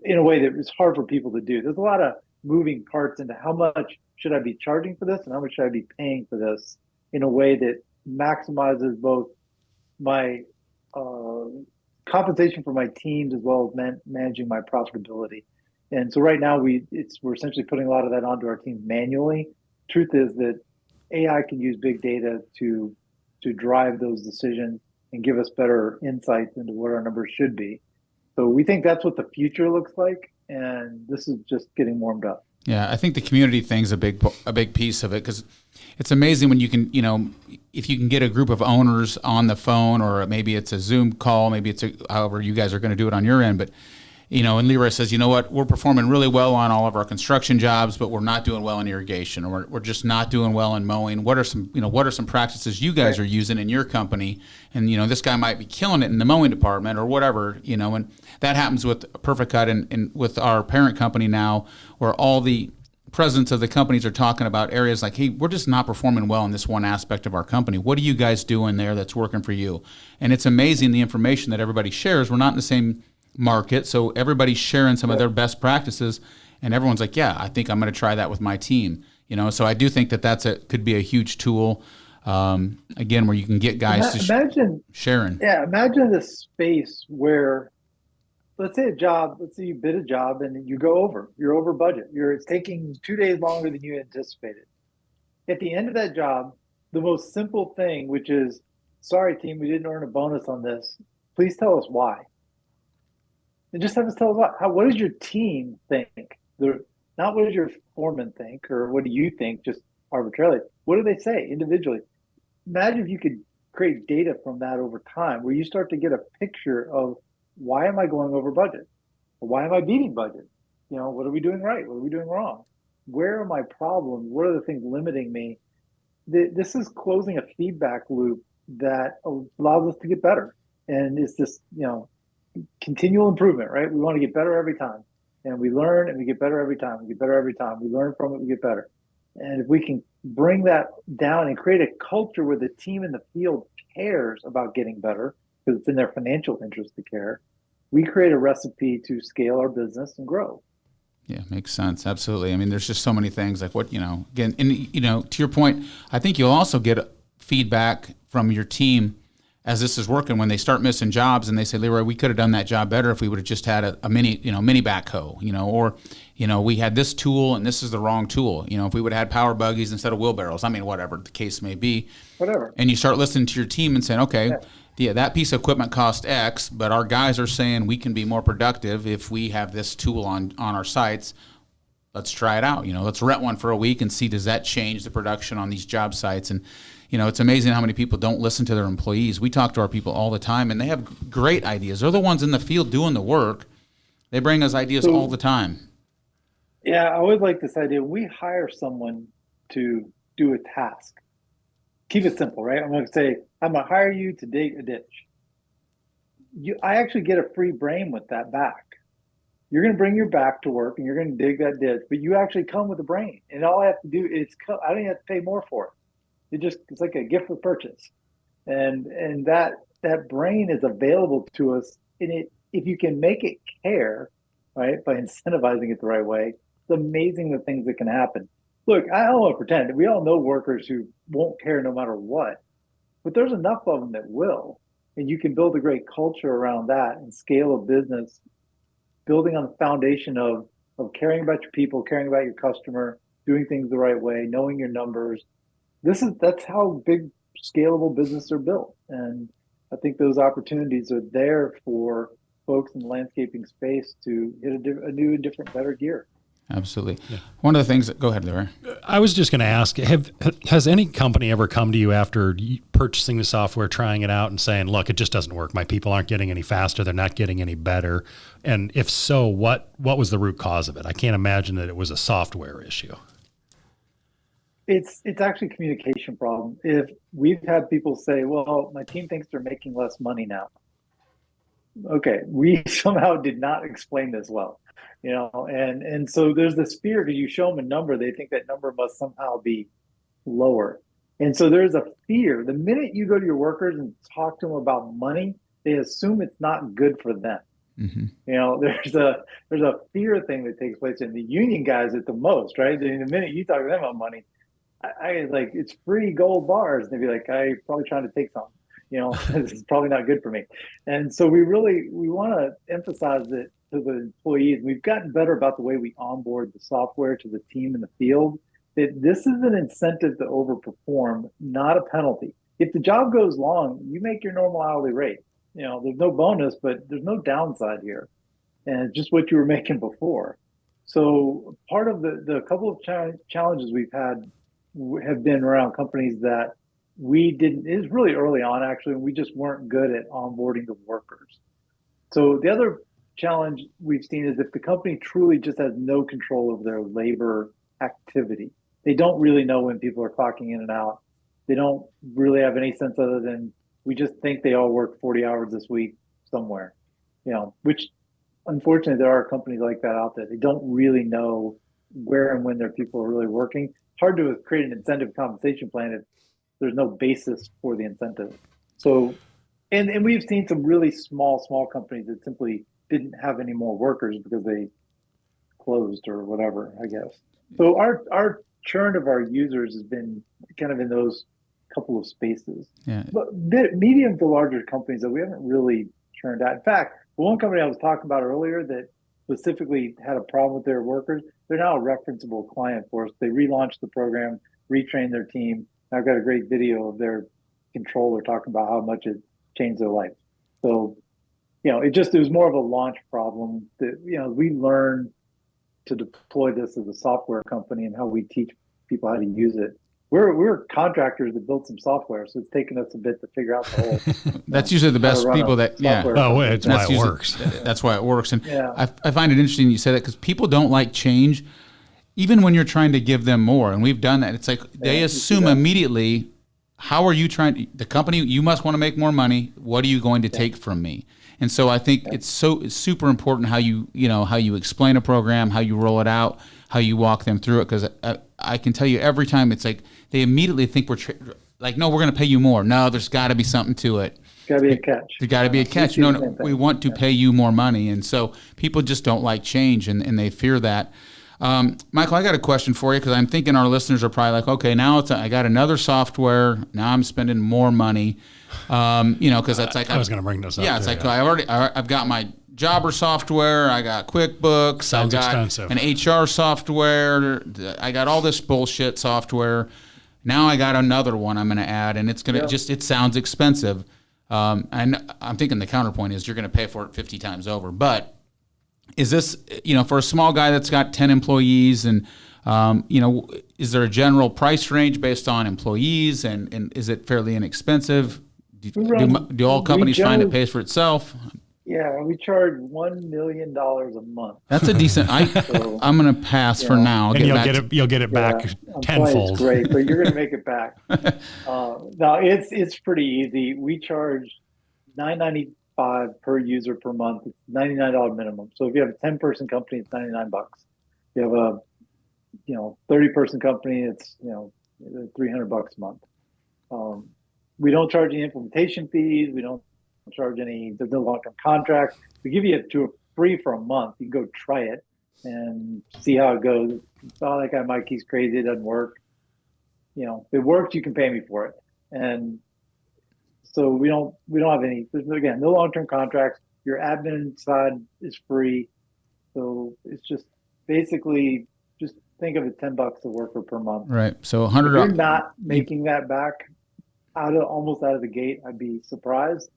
in a way that is hard for people to do. There's a lot of moving parts into how much should I be charging for this and how much should I be paying for this in a way that maximizes both my compensation for my teams as well as managing my profitability. And so right now we're essentially putting a lot of that onto our teams manually. Truth is that AI can use big data to drive those decisions and give us better insights into what our numbers should be. So we think that's what the future looks like, and this is just getting warmed up.
Yeah, I think the community thing's a big piece of it, because it's amazing when you can, if you can get a group of owners on the phone, or maybe it's a Zoom call, maybe it's however you guys are going to do it on your end, but and Leroy says, you know what, we're performing really well on all of our construction jobs, but we're not doing well in irrigation, or we're just not doing well in mowing. What are some practices you guys are using in your company? And this guy might be killing it in the mowing department or whatever, and that happens with Perfect Cut and with our parent company now, where all the presidents of the companies are talking about areas like, hey, we're just not performing well in this one aspect of our company. What are you guys doing there that's working for you? And it's amazing the information that everybody shares. We're not in the same market, so everybody's sharing some of their best practices, and everyone's like, yeah, I think I'm going to try that with my team. So I do think that could be a huge tool, again, where you can get guys sharing.
Yeah, imagine this space where, let's say you bid a job and you're over budget. It's taking 2 days longer than you anticipated. At the end of that job, the most simple thing, which is, sorry team, we didn't earn a bonus on this. Please tell us why. And just have us tell us what does your team think? Not what does your foreman think, or what do you think, just arbitrarily. What do they say individually? Imagine if you could create data from that over time, where you start to get a picture of, why am I going over budget? Or why am I beating budget? What are we doing right? What are we doing wrong? Where are my problems? What are the things limiting me? This is closing a feedback loop that allows us to get better. And it's this, continual improvement, right? We want to get better every time. And we learn and we get better every time. We get better every time. We learn from it, we get better. And if we can bring that down and create a culture where the team in the field cares about getting better, because it's in their financial interest to care, we create a recipe to scale our business and grow.
Yeah, makes sense. Absolutely. I mean, there's just so many things like again, and to your point, I think you'll also get feedback from your team as this is working, when they start missing jobs and they say, Leroy, we could have done that job better if we would have just had a mini backhoe, or we had this tool and this is the wrong tool. If we would have had power buggies instead of wheelbarrows, whatever the case may be.
Whatever.
And you start listening to your team and saying, okay, yeah, that piece of equipment cost X, but our guys are saying we can be more productive if we have this tool on our sites. Let's try it out. Let's rent one for a week and see, does that change the production on these job sites? And it's amazing how many people don't listen to their employees. We talk to our people all the time, and they have great ideas. They're the ones in the field doing the work. They bring us ideas all the time.
Yeah, I always like this idea. We hire someone to do a task. Keep it simple, right? I'm going to say, I'm going to hire you to dig a ditch. I actually get a free brain with that back. You're going to bring your back to work, and you're going to dig that ditch, but you actually come with a brain. And all I have to do is, I don't even have to pay more for it. It's like a gift for purchase, and that brain is available to us. And if you can make it care, right, by incentivizing it the right way, it's amazing the things that can happen. Look, I don't want to pretend. We all know workers who won't care no matter what, but there's enough of them that will, and you can build a great culture around that and scale a business, building on the foundation of caring about your people, caring about your customer, doing things the right way, knowing your numbers. That's how big scalable businesses are built. And I think those opportunities are there for folks in the landscaping space to hit a new, different, better gear.
Absolutely. Yeah. One of the things go ahead, Larry.
I was just going to ask, has any company ever come to you after purchasing the software, trying it out and saying, look, it just doesn't work. My people aren't getting any faster. They're not getting any better. And if so, what was the root cause of it? I can't imagine that it was a software issue.
It's actually a communication problem. If we've had people say, well, my team thinks they're making less money now. Okay, we somehow did not explain this well. And so there's this fear that you show them a number, they think that number must somehow be lower. And so there's a fear. The minute you go to your workers and talk to them about money, they assume it's not good for them. Mm-hmm. There's a fear thing that takes place in the union guys at the most, right? The minute you talk to them about money, I like, it's free gold bars. And they'd be like, I'm probably trying to take something. This is probably not good for me. And so we want to emphasize that to the employees. We've gotten better about the way we onboard the software to the team in the field, that this is an incentive to overperform, not a penalty. If the job goes long, you make your normal hourly rate. There's no bonus, but there's no downside here. And it's just what you were making before. So part of the couple of challenges we've had have been around companies that it was really early on, actually, we just weren't good at onboarding the workers. So the other challenge we've seen is if the company truly just has no control over their labor activity. They don't really know when people are clocking in and out. They don't really have any sense other than we just think they all work 40 hours this week somewhere, which unfortunately there are companies like that out there. They don't really know where and when their people are really working. It's hard to create an incentive compensation plan if there's no basis for the incentive. So, and we've seen some really small companies that simply didn't have any more workers because they closed or whatever, I guess. So our churn of our users has been kind of in those couple of spaces. Yeah. But medium to larger companies that we haven't really churned out. In fact, the one company I was talking about earlier that specifically had a problem with their workers, they're now a referenceable client for us. They relaunched the program, retrained their team. I've got a great video of their controller talking about how much it changed their life. So, it was more of a launch problem that, we learned to deploy this as a software company and how we teach people how to use it. We're contractors that built some software, so it's taken us a bit to figure out the whole.
That's usually the best people that, yeah.
Oh, it's why it works.
That's why it works. And I find it interesting you say that because people don't like change, even when you're trying to give them more. And we've done that. It's like they assume immediately, how are you the company, you must want to make more money. What are you going to take from me? And so I think it's super important how you explain a program, how you roll it out, how you walk them through it. Because I can tell you every time it's like they immediately think no, we're going to pay you more. No, there's got to be something to it.
Got to be a catch.
There's got to be a catch. No, we want to pay you more money. And so people just don't like change and they fear that. Michael, I got a question for you because I'm thinking our listeners are probably like, okay, now I got another software. Now I'm spending more money. Because that's like
I was going to bring this up.
Yeah, it's I've got my jobber software. I got QuickBooks.
Sounds
I got
expensive.
An HR software. I got all this bullshit software. Now I got another one I'm going to add, and it's going to it sounds expensive. And I'm thinking the counterpoint is you're going to pay for it 50 times over. But is this, for a small guy that's got 10 employees and, is there a general price range based on employees and is it fairly inexpensive? Do all companies find it pays for itself?
Yeah, we charge $1 million a month.
That's a decent. I'm going to pass for now.
You'll get it back tenfold.
It's great, but you're going to make it back. No, it's pretty easy. We charge $9.95 per user per month. It's $99 minimum. So if you have a 10-person company, it's $99. If you have a 30-person company, it's $300 a month. We don't charge any implementation fees. We don't charge there's no long-term contracts. We give you it free for a month. You can go try it and see how it goes. Oh, that guy Mike, he's crazy. It doesn't work. If it works, you can pay me for it. And so we don't have any. There's no long-term contracts. Your admin side is free. So it's just basically just think of it $10 a worker per month.
Right. So $100.
If you're not making that back almost out of the gate, I'd be surprised.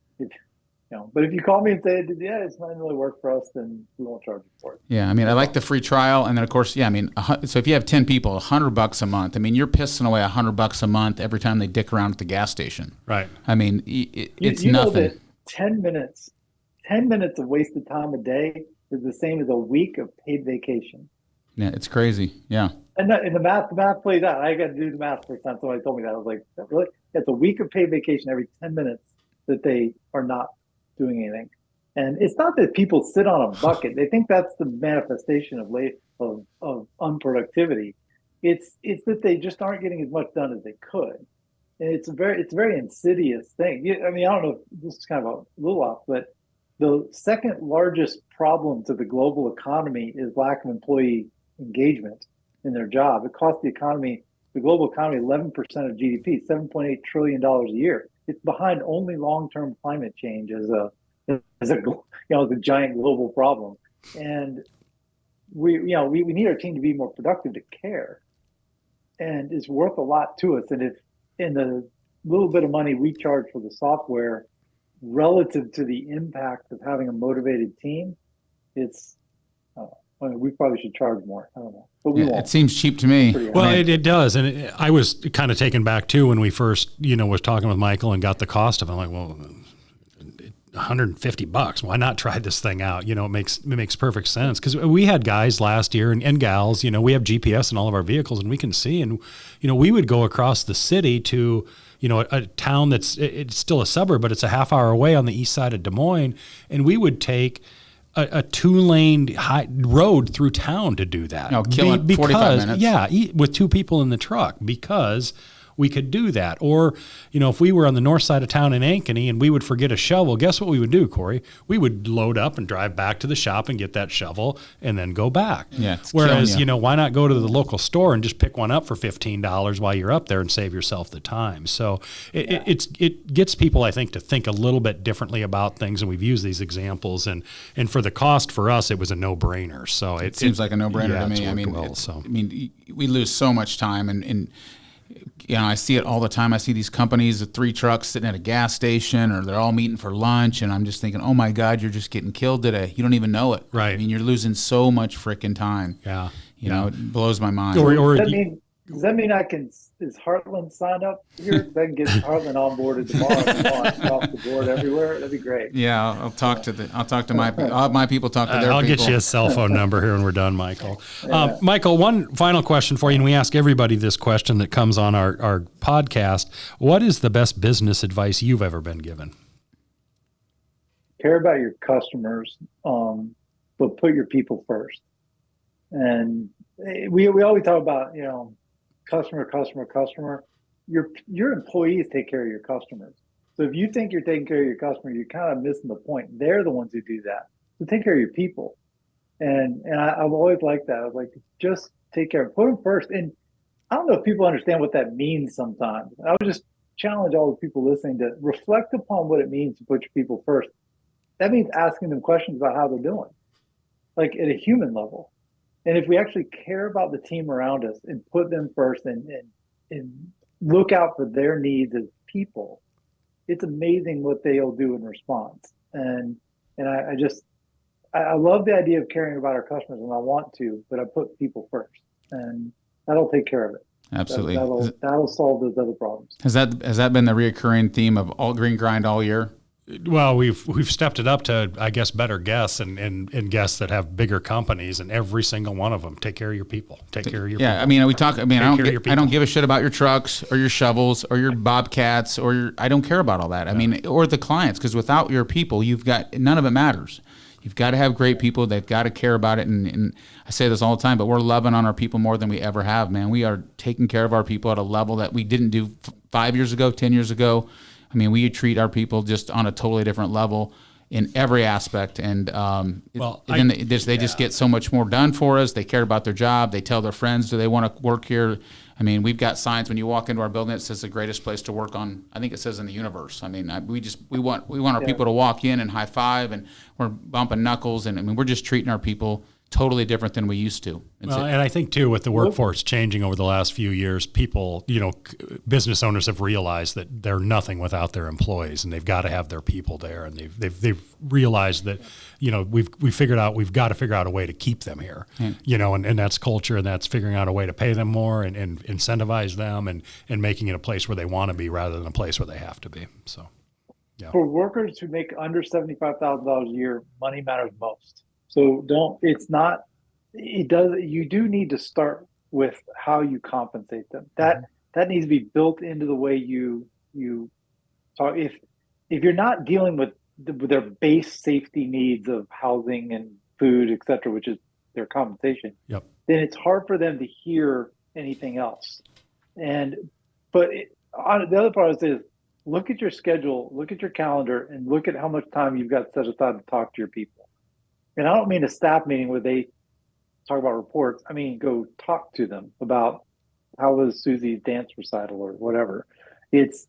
But if you call me and say, yeah, it's not really work for us, then we won't charge you for it.
Yeah, I mean, I like the free trial, and then of course, yeah, I mean, so if you have 10 people, $100 a month. I mean, you're pissing away $100 a month every time they dick around at the gas station.
Right.
I mean, it's
you
nothing.
Know that 10 minutes of wasted time a day is the same as a week of paid vacation.
Yeah, it's crazy. Yeah.
And the math plays out. I got to do the math first time somebody told me that. I was like, really? It's a week of paid vacation every 10 minutes that they are not doing anything. And it's not that people sit on a bucket. They think that's the manifestation of unproductivity. It's that they just aren't getting as much done as they could. And it's a very insidious thing. I mean, I don't know if this is kind of a little off, but the second largest problem to the global economy is lack of employee engagement in their job. It costs the global economy 11% of GDP, $7.8 trillion a year. It's behind only long-term climate change as a the giant global problem. And we need our team to be more productive, to care, and it's worth a lot to us. And if in the little bit of money we charge for the software relative to the impact of having a motivated team, it's we probably should charge more. I don't know, but we won't.
It seems cheap to me.
Well, it does, and I was kind of taken back too when we first, was talking with Michael and got the cost of it. I'm like, well, $150. Why not try this thing out? It makes perfect sense, because we had guys last year and gals. We have GPS in all of our vehicles, and we can see. And we would go across the city to a town it's still a suburb, but it's a half hour away on the east side of Des Moines, and we would take a 2-lane high road through town to do that.
Killing 45 minutes.
Yeah, with 2 people in the truck, because we could do that. Or, if we were on the north side of town in Ankeny and we would forget a shovel, guess what we would do, Corey? We would load up and drive back to the shop and get that shovel and then go back.
Yeah.
Whereas, why not go to the local store and just pick one up for $15 while you're up there and save yourself the time? So it gets people, I think, to think a little bit differently about things. And we've used these examples, and for the cost for us, it was a no-brainer. So it
seems like a no-brainer to me. We lose so much time, and I see it all the time. I see these companies with 3 trucks sitting at a gas station, or they're all meeting for lunch, and I'm just thinking, oh my God, you're just getting killed today. You don't even know it.
Right.
I mean, you're losing so much freaking time.
Yeah.
It blows my mind.
Does that mean is Heartland signed up here? I can get Heartland onboarded tomorrow off the board everywhere. That'd be great.
Yeah, I'll talk to my people talk to their people.
I'll get you a cell phone number here when we're done, Michael. Michael, one final question for you, and we ask everybody this question that comes on our podcast. What is the best business advice you've ever been given?
Care about your customers, but put your people first. And we always talk about, customer. Your employees take care of your customers. So if you think you're taking care of your customer, you're kind of missing the point. They're the ones who do that. So take care of your people. And I've always liked that. I was like, just take care, put them first. And I don't know if people understand what that means sometimes. I would just challenge all the people listening to reflect upon what it means to put your people first. That means asking them questions about how they're doing, like at a human level. And if we actually care about the team around us and put them first and look out for their needs as people, it's amazing what they'll do in response. And I love the idea of caring about our customers, and I want to, but I put people first, and that'll take care of it.
Absolutely.
That'll solve those other problems.
Has that been the reoccurring theme of all Green Grind all year?
Well, we've stepped it up to, I guess, better guests and guests that have bigger companies, and every single one of them, take care of your people. Take care of your people.
Yeah, I mean, I don't give a shit about your trucks or your shovels or your bobcats I don't care about all that. I mean, or the clients, because without your people, none of it matters. You've got to have great people. They've got to care about it. And I say this all the time, but we're loving on our people more than we ever have, man. We are taking care of our people at a level that we didn't do 5 years ago, 10 years ago. I mean, we treat our people just on a totally different level in every aspect. And they just get so much more done for us. They care about their job. They tell their friends, do they want to work here? I mean, we've got signs when you walk into our building that says the greatest place to work on, I think it says in the universe. I mean, we want our people to walk in and high five, and we're bumping knuckles. And I mean, we're just treating our people totally different than we used to.
Well, and I think too, with the workforce changing over the last few years, people, business owners have realized that they're nothing without their employees, and they've got to have their people there. And they've realized that, we've figured out, we've got to figure out a way to keep them here, and that's culture, and that's figuring out a way to pay them more and incentivize them and making it a place where they want to be rather than a place where they have to be. So, yeah.
For workers who make under $75,000 a year, money matters most. So you do need to start with how you compensate them. That needs to be built into the way you talk. If you're not dealing with their base safety needs of housing and food, et cetera, which is their compensation, then it's hard for them to hear anything else. But the other part is this: look at your schedule, look at your calendar, and look at how much time you've got set aside to talk to your people. And I don't mean a staff meeting where they talk about reports. I mean, go talk to them about how was Susie's dance recital or whatever. It's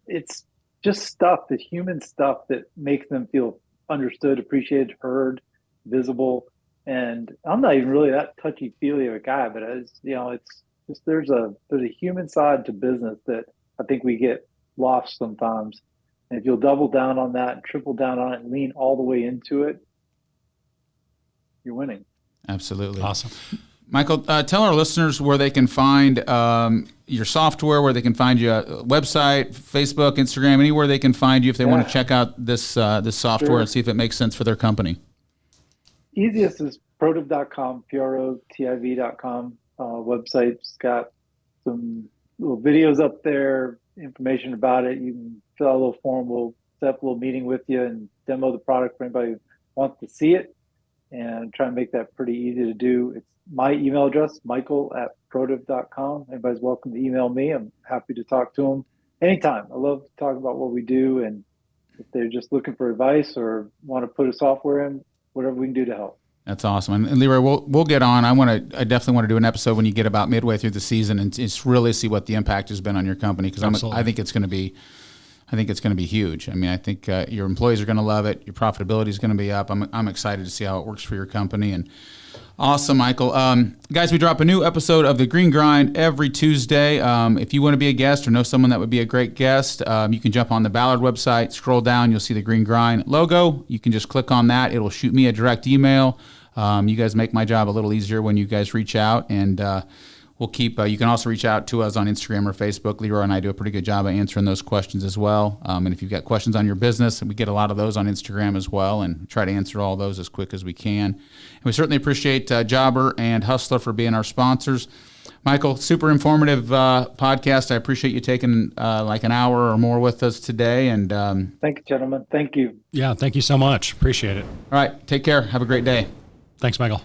just stuff, the human stuff that makes them feel understood, appreciated, heard, visible. And I'm not even really that touchy-feely of a guy, but it's just there's a human side to business that I think we get lost sometimes. And if you'll double down on that and triple down on it and lean all the way into it, you're winning.
Absolutely.
Awesome.
Michael, tell our listeners where they can find your software, where they can find your website, Facebook, Instagram, anywhere they can find you if they want to check out this software and see if it makes sense for their company.
Easiest is protiv.com, protiv.com. Website's got some little videos up there, information about it. You can fill out a little form. We'll set up a little meeting with you and demo the product for anybody who wants to see it, and try and make that pretty easy to do. It's my email address, michael@protiv.com. Anybody's welcome to email me. I'm happy to talk to them anytime. I love to talk about what we do, and if they're just looking for advice or want to put a software in, whatever we can do to help.
That's awesome. And Leroy, we'll get on. I definitely want to do an episode when you get about midway through the season and just really see what the impact has been on your company, because I think it's going to be huge. I mean, I think your employees are going to love it. Your profitability is going to be up. I'm excited to see how it works for your company. And awesome, Michael. Guys, we drop a new episode of The Green Grind every Tuesday. If you want to be a guest or know someone that would be a great guest, you can jump on the Ballard website, scroll down, you'll see the Green Grind logo. You can just click on that. It'll shoot me a direct email. You guys make my job a little easier when you guys reach out, and we'll keep. You can also reach out to us on Instagram or Facebook. Leroy and I do a pretty good job of answering those questions as well. And if you've got questions on your business, we get a lot of those on Instagram as well, and try to answer all those as quick as we can. And we certainly appreciate Jobber and Hustler for being our sponsors. Michael, super informative podcast. I appreciate you taking like an hour or more with us today. And
thank you, gentlemen. Thank you.
Yeah, thank you so much. Appreciate it.
All right, take care. Have a great day.
Thanks, Michael.